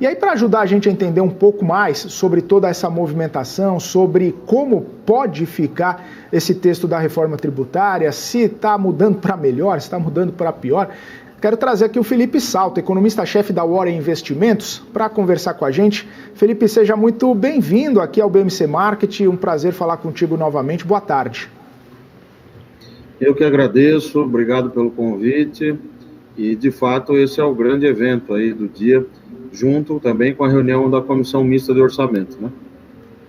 E aí, para ajudar a gente a entender um pouco mais sobre toda essa movimentação, sobre como pode ficar esse texto da reforma tributária, se está mudando para melhor, se está mudando para pior, quero trazer aqui o Felipe Salto, economista-chefe da Warren Investimentos, para conversar com a gente. Felipe, seja muito bem-vindo aqui ao BMC Market, um prazer falar contigo novamente. Boa tarde. Eu que agradeço, obrigado pelo convite. E, de fato, esse é o grande evento aí do dia, junto também com a reunião da Comissão Mista de Orçamento, né?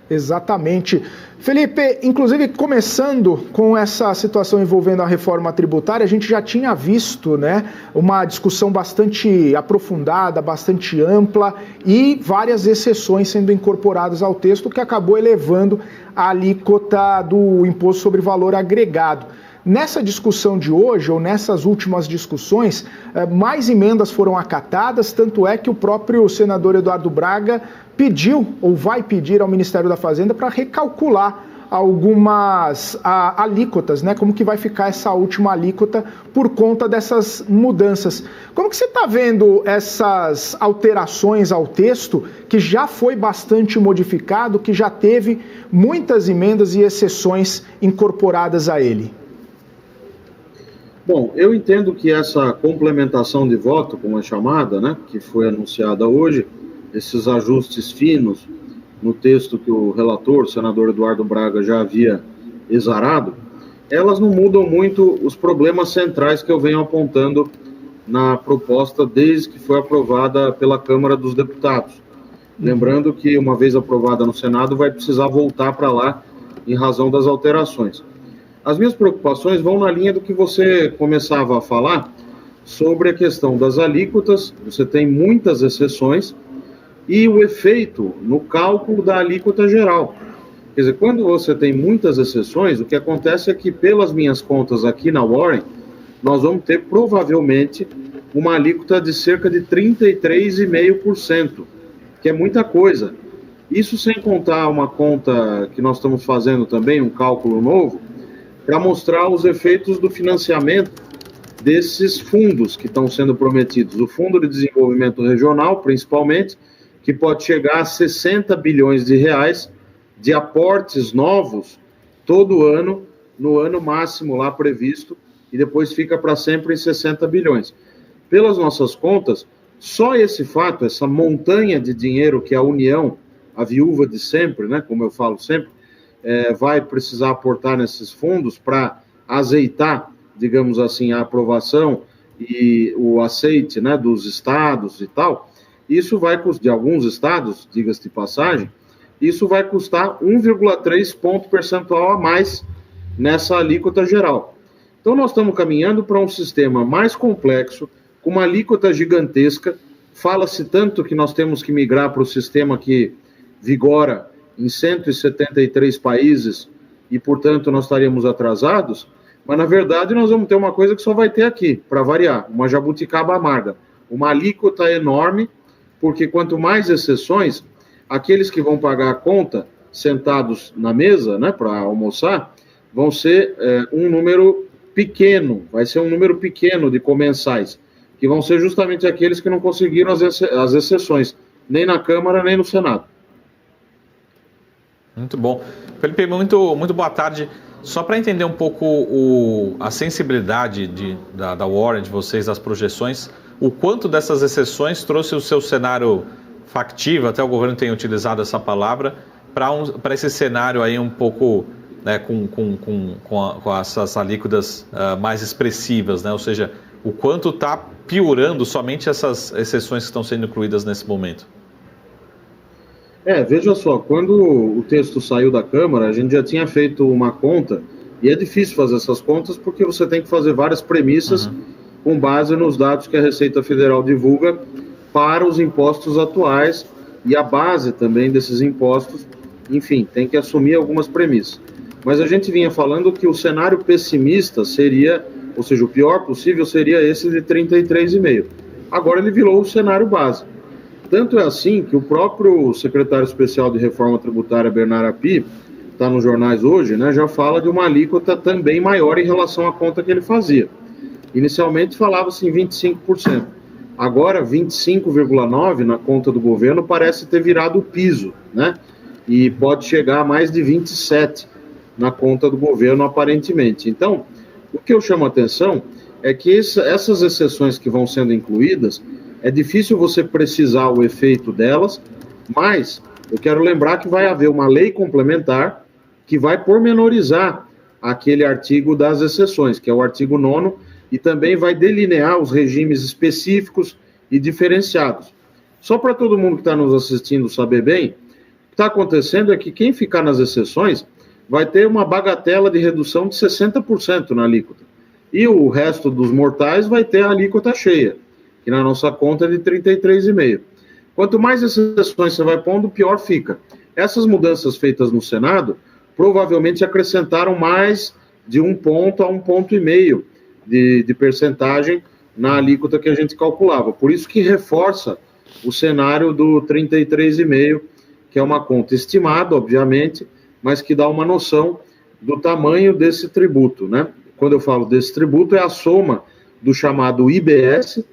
Exatamente. Felipe, inclusive começando com essa situação envolvendo a reforma tributária, a gente já tinha visto, né, uma discussão bastante aprofundada, bastante ampla e várias exceções sendo incorporadas ao texto, que acabou elevando a alíquota do imposto sobre valor agregado. Nessa discussão de hoje, ou nessas últimas discussões, mais emendas foram acatadas, tanto é que o próprio senador Eduardo Braga pediu, ou vai pedir ao Ministério da Fazenda para recalcular algumas alíquotas, né? Como que vai ficar essa última alíquota por conta dessas mudanças. Como que você está vendo essas alterações ao texto, que já foi bastante modificado, que já teve muitas emendas e exceções incorporadas a ele? Bom, eu entendo que essa complementação de voto, como é chamada, né, que foi anunciada hoje, esses ajustes finos no texto que o relator, o senador Eduardo Braga, já havia exarado, elas não mudam muito os problemas centrais que eu venho apontando na proposta desde que foi aprovada pela Câmara dos Deputados. Lembrando que, uma vez aprovada no Senado, vai precisar voltar para lá em razão das alterações. As minhas preocupações vão na linha do que você começava a falar sobre a questão das alíquotas. Você tem muitas exceções e o efeito no cálculo da alíquota geral. Quer dizer, quando você tem muitas exceções, o que acontece é que, pelas minhas contas aqui na Warren, nós vamos ter provavelmente uma alíquota de cerca de 33,5%, que é muita coisa. Isso sem contar uma conta que nós estamos fazendo também, um cálculo novo, para mostrar os efeitos do financiamento desses fundos que estão sendo prometidos. O Fundo de Desenvolvimento Regional, principalmente, que pode chegar a 60 bilhões de reais de aportes novos todo ano, no ano máximo lá previsto, e depois fica para sempre em 60 bilhões. Pelas nossas contas, só esse fato, essa montanha de dinheiro que a União, a viúva de sempre, né, como eu falo sempre, vai precisar aportar nesses fundos para azeitar, digamos assim, a aprovação e o aceite, né, dos estados e tal, isso vai custar, de alguns estados, diga-se de passagem, isso vai custar 1,3 ponto percentual a mais nessa alíquota geral. Então nós estamos caminhando para um sistema mais complexo, com uma alíquota gigantesca. Fala-se tanto que nós temos que migrar para o sistema que vigora em 173 países e, portanto, nós estaríamos atrasados, mas, na verdade, nós vamos ter uma coisa que só vai ter aqui, para variar, uma jabuticaba amarga, uma alíquota enorme, porque quanto mais exceções, aqueles que vão pagar a conta sentados na mesa, né, para almoçar, vão ser um número pequeno, vai ser um número pequeno de comensais, que vão ser justamente aqueles que não conseguiram as exceções, nem na Câmara, nem no Senado. Muito bom. Felipe, muito boa tarde. Só para entender um pouco a sensibilidade da Warren, de vocês, das projeções, o quanto dessas exceções trouxe o seu cenário factível, até o governo tem utilizado essa palavra, para esse cenário aí um pouco, né, com essas alíquotas mais expressivas, né? Ou seja, o quanto está piorando somente essas exceções que estão sendo incluídas nesse momento. Veja só, quando o texto saiu da Câmara, a gente já tinha feito uma conta, e é difícil fazer essas contas porque você tem que fazer várias premissas com base nos dados que a Receita Federal divulga para os impostos atuais e a base também desses impostos, enfim, tem que assumir algumas premissas. Mas a gente vinha falando que o cenário pessimista seria, ou seja, o pior possível seria esse de 33,5. Agora ele virou o cenário base. Tanto é assim que o próprio secretário especial de Reforma Tributária, Bernard Arpí, está nos jornais hoje, né, já fala de uma alíquota também maior em relação à conta que ele fazia. Inicialmente falava-se em 25%. Agora, 25,9% na conta do governo parece ter virado o piso, né? E pode chegar a mais de 27% na conta do governo, aparentemente. Então, o que eu chamo a atenção é que essas exceções que vão sendo incluídas, é difícil você precisar o efeito delas, mas eu quero lembrar que vai haver uma lei complementar que vai pormenorizar aquele artigo das exceções, que é o artigo 9º, e também vai delinear os regimes específicos e diferenciados. Só para todo mundo que está nos assistindo saber bem, o que está acontecendo é que quem ficar nas exceções vai ter uma bagatela de redução de 60% na alíquota. E o resto dos mortais vai ter a alíquota cheia, que na nossa conta é de 33,5%. Quanto mais exceções você vai pondo, pior fica. Essas mudanças feitas no Senado provavelmente acrescentaram mais de 1 ponto a 1,5 ponto de percentagem na alíquota que a gente calculava. Por isso que reforça o cenário do 33,5%, que é uma conta estimada, obviamente, mas que dá uma noção do tamanho desse tributo, né? Quando eu falo desse tributo, é a soma do chamado IBS,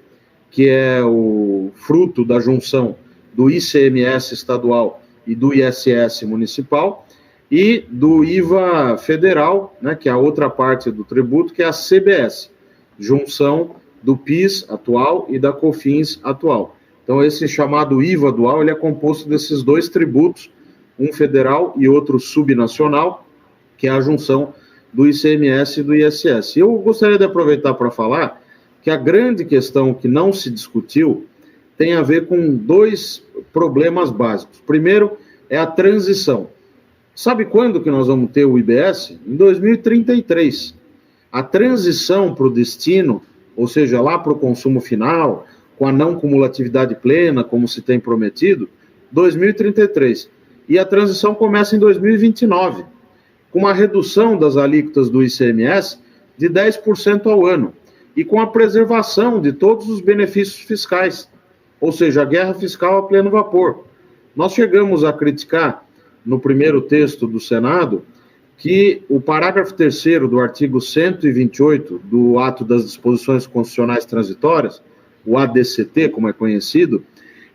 que é o fruto da junção do ICMS estadual e do ISS municipal, e do IVA federal, né, que é a outra parte do tributo, que é a CBS, junção do PIS atual e da COFINS atual. Então, esse chamado IVA dual, ele é composto desses dois tributos, um federal e outro subnacional, que é a junção do ICMS e do ISS. Eu gostaria de aproveitar para falar que a grande questão que não se discutiu tem a ver com 2 problemas básicos. Primeiro é a transição. Sabe quando que nós vamos ter o IBS? Em 2033. A transição para o destino, ou seja, lá para o consumo final, com a não cumulatividade plena, como se tem prometido, 2033. E a transição começa em 2029, com uma redução das alíquotas do ICMS de 10% ao ano, e com a preservação de todos os benefícios fiscais, ou seja, a guerra fiscal a pleno vapor. Nós chegamos a criticar, no primeiro texto do Senado, que o parágrafo 3º do artigo 128 do Ato das Disposições Constitucionais Transitórias, o ADCT, como é conhecido,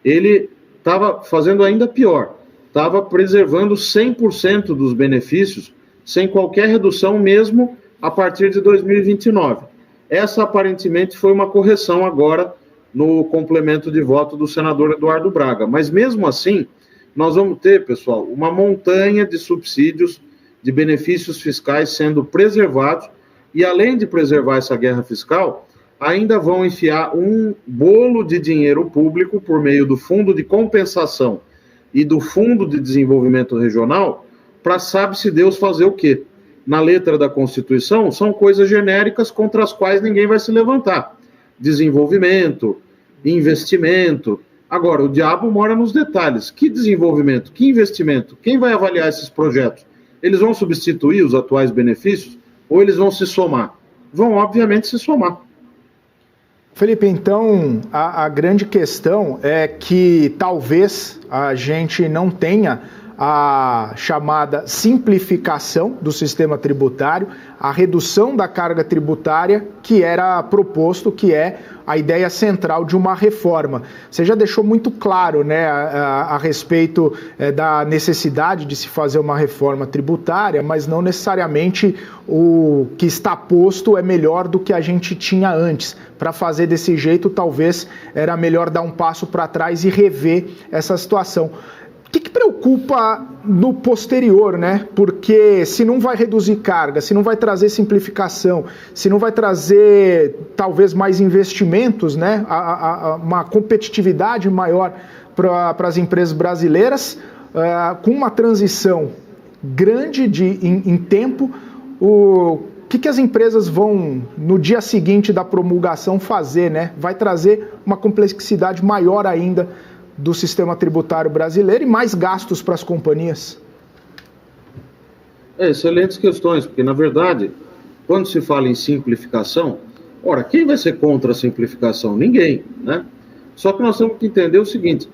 ele estava fazendo ainda pior, estava preservando 100% dos benefícios, sem qualquer redução, mesmo a partir de 2029. Essa, aparentemente, foi uma correção agora no complemento de voto do senador Eduardo Braga. Mas, mesmo assim, nós vamos ter, pessoal, uma montanha de subsídios, de benefícios fiscais sendo preservados, e, além de preservar essa guerra fiscal, ainda vão enfiar um bolo de dinheiro público por meio do Fundo de Compensação e do Fundo de Desenvolvimento Regional, para sabe-se Deus fazer o quê? Na letra da Constituição, são coisas genéricas contra as quais ninguém vai se levantar. Desenvolvimento, investimento. Agora, o diabo mora nos detalhes. Que desenvolvimento? Que investimento? Quem vai avaliar esses projetos? Eles vão substituir os atuais benefícios ou eles vão se somar? Vão, obviamente, se somar. Felipe, então, a grande questão é que talvez a gente não tenha a chamada simplificação do sistema tributário, a redução da carga tributária que era proposto, que é a ideia central de uma reforma. Você já deixou muito claro, né, a respeito da necessidade de se fazer uma reforma tributária, mas não necessariamente o que está posto é melhor do que a gente tinha antes. Para fazer desse jeito, talvez era melhor dar um passo para trás e rever essa situação. O que preocupa no posterior, né? Porque se não vai reduzir carga, se não vai trazer simplificação, se não vai trazer talvez mais investimentos, né? Uma competitividade maior para as empresas brasileiras, com uma transição grande em tempo, o que as empresas vão, no dia seguinte da promulgação, fazer, né? Vai trazer uma complexidade maior ainda do sistema tributário brasileiro e mais gastos para as companhias? Excelentes questões, porque, na verdade, quando se fala em simplificação, ora, quem vai ser contra a simplificação? Ninguém, né? Só que nós temos que entender o seguinte,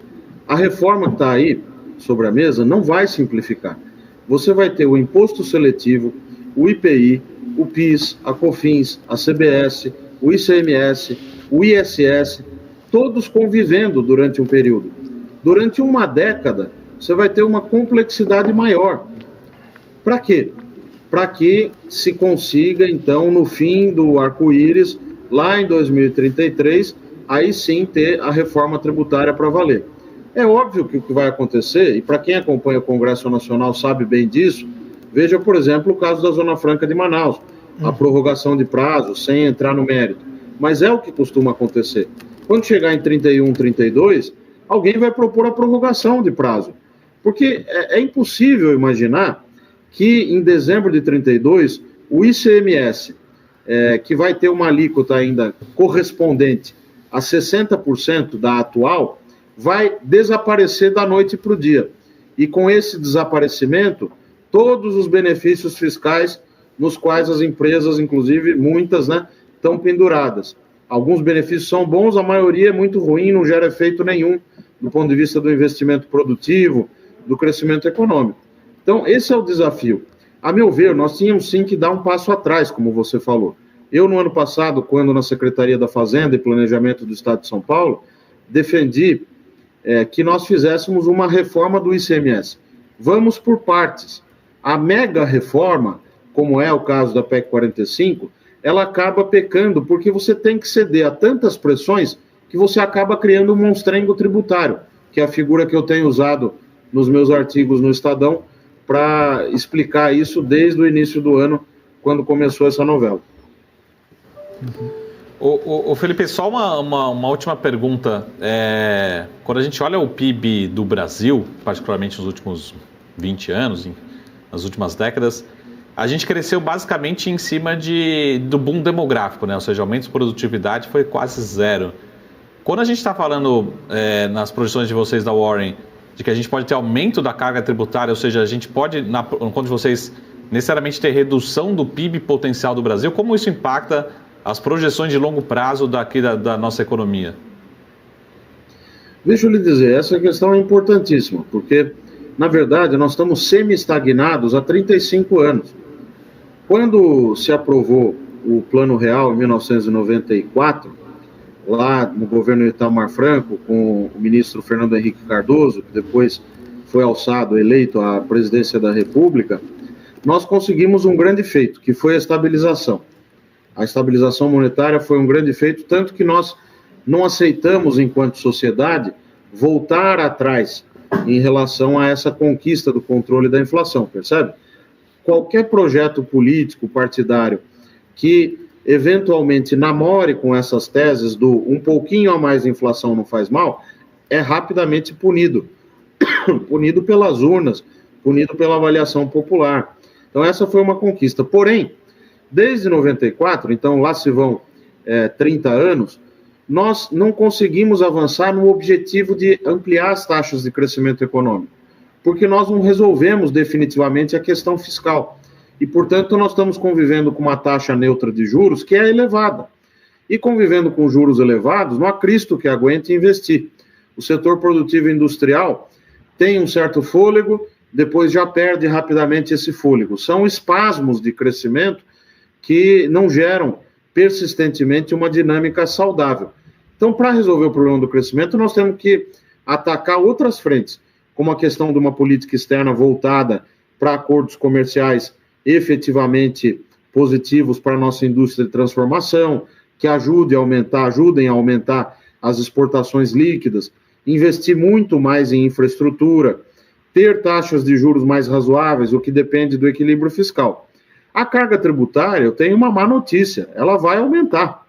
a reforma que está aí sobre a mesa não vai simplificar. Você vai ter o imposto seletivo, o IPI, o PIS, a COFINS, a CBS, o ICMS, o ISS, todos convivendo durante um período. Durante uma década, você vai ter uma complexidade maior. Para quê? Para que se consiga, então, no fim do arco-íris, lá em 2033, aí sim ter a reforma tributária para valer. É óbvio que o que vai acontecer, e para quem acompanha o Congresso Nacional sabe bem disso, veja, por exemplo, o caso da Zona Franca de Manaus, a prorrogação de prazo, sem entrar no mérito. Mas é o que costuma acontecer. Quando chegar em 31, 32, alguém vai propor a prorrogação de prazo. Porque é impossível imaginar que em dezembro de 32, o ICMS, que vai ter uma alíquota ainda correspondente a 60% da atual, vai desaparecer da noite para o dia. E com esse desaparecimento, todos os benefícios fiscais nos quais as empresas, inclusive muitas, né, estão penduradas. Alguns benefícios são bons, a maioria é muito ruim, não gera efeito nenhum do ponto de vista do investimento produtivo, do crescimento econômico. Então, esse é o desafio. A meu ver, nós tínhamos sim que dar um passo atrás, como você falou. Eu, no ano passado, quando na Secretaria da Fazenda e Planejamento do Estado de São Paulo, defendi que nós fizéssemos uma reforma do ICMS. Vamos por partes. A mega reforma, como é o caso da PEC 45, ela acaba pecando porque você tem que ceder a tantas pressões que você acaba criando um monstrengo tributário, que é a figura que eu tenho usado nos meus artigos no Estadão para explicar isso desde o início do ano, quando começou essa novela. O Felipe, só uma última pergunta. Quando a gente olha o PIB do Brasil, particularmente nos últimos 20 anos, nas últimas décadas, a gente cresceu basicamente em cima do boom demográfico, né? Ou seja, o aumento de produtividade foi quase zero. Quando a gente está falando nas projeções de vocês da Warren, de que a gente pode ter aumento da carga tributária, ou seja, a gente pode, no conto de vocês, necessariamente ter redução do PIB potencial do Brasil, como isso impacta as projeções de longo prazo daqui da nossa economia? Deixa eu lhe dizer, essa questão é importantíssima, porque, na verdade, nós estamos semi-estagnados há 35 anos. Quando se aprovou o Plano Real, em 1994, lá no governo Itamar Franco, com o ministro Fernando Henrique Cardoso, que depois foi alçado, eleito à presidência da República, nós conseguimos um grande feito, que foi a estabilização. A estabilização monetária foi um grande feito, tanto que nós não aceitamos, enquanto sociedade, voltar atrás em relação a essa conquista do controle da inflação, percebe? Qualquer projeto político, partidário, que eventualmente namore com essas teses do um pouquinho a mais de inflação não faz mal, é rapidamente punido. Punido pelas urnas, punido pela avaliação popular. Então essa foi uma conquista. Porém, desde 94, então lá se vão 30 anos, nós não conseguimos avançar no objetivo de ampliar as taxas de crescimento econômico, porque nós não resolvemos definitivamente a questão fiscal. E, portanto, nós estamos convivendo com uma taxa neutra de juros que é elevada. E convivendo com juros elevados, não há Cristo que aguente investir. O setor produtivo industrial tem um certo fôlego, depois já perde rapidamente esse fôlego. São espasmos de crescimento que não geram persistentemente uma dinâmica saudável. Então, para resolver o problema do crescimento, nós temos que atacar outras frentes, como a questão de uma política externa voltada para acordos comerciais efetivamente positivos para a nossa indústria de transformação, que ajudem a aumentar as exportações líquidas, investir muito mais em infraestrutura, ter taxas de juros mais razoáveis, o que depende do equilíbrio fiscal. A carga tributária, eu tenho uma má notícia, ela vai aumentar.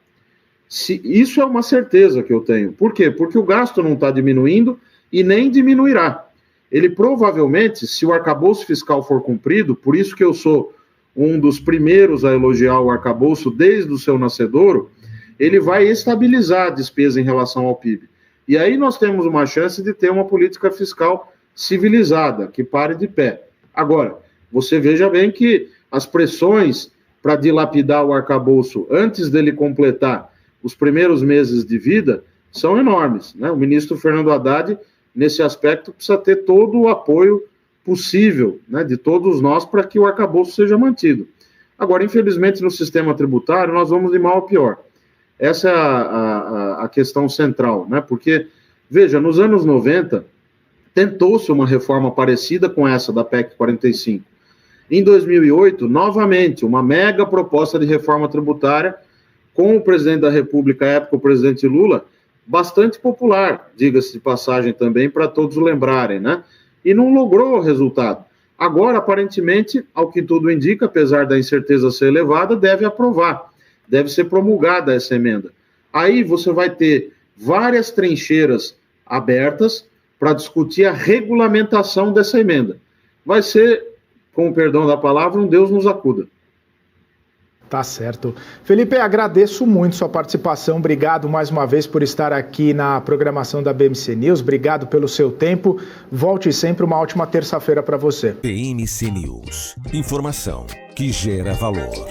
Isso é uma certeza que eu tenho. Por quê? Porque o gasto não está diminuindo e nem diminuirá. Ele provavelmente, se o arcabouço fiscal for cumprido, por isso que eu sou um dos primeiros a elogiar o arcabouço desde o seu nascedouro, ele vai estabilizar a despesa em relação ao PIB. E aí nós temos uma chance de ter uma política fiscal civilizada, que pare de pé. Agora, você veja bem que as pressões para dilapidar o arcabouço antes dele completar os primeiros meses de vida são enormes, né? O ministro Fernando Haddad, nesse aspecto, precisa ter todo o apoio possível, né, de todos nós para que o arcabouço seja mantido. Agora, infelizmente, no sistema tributário, nós vamos de mal a pior. Essa é a questão central, né? Porque, veja, nos anos 90, tentou-se uma reforma parecida com essa da PEC 45. Em 2008, novamente, uma mega proposta de reforma tributária com o presidente da República, à época o presidente Lula, bastante popular, diga-se de passagem também, para todos lembrarem, né? E não logrou o resultado. Agora, aparentemente, ao que tudo indica, apesar da incerteza ser elevada, deve aprovar, deve ser promulgada essa emenda. Aí você vai ter várias trincheiras abertas para discutir a regulamentação dessa emenda. Vai ser, com o perdão da palavra, um Deus nos acuda. Tá certo. Felipe, agradeço muito sua participação. Obrigado mais uma vez por estar aqui na programação da BMC News. Obrigado pelo seu tempo. Volte sempre, uma ótima terça-feira para você. BMC News. Informação que gera valor.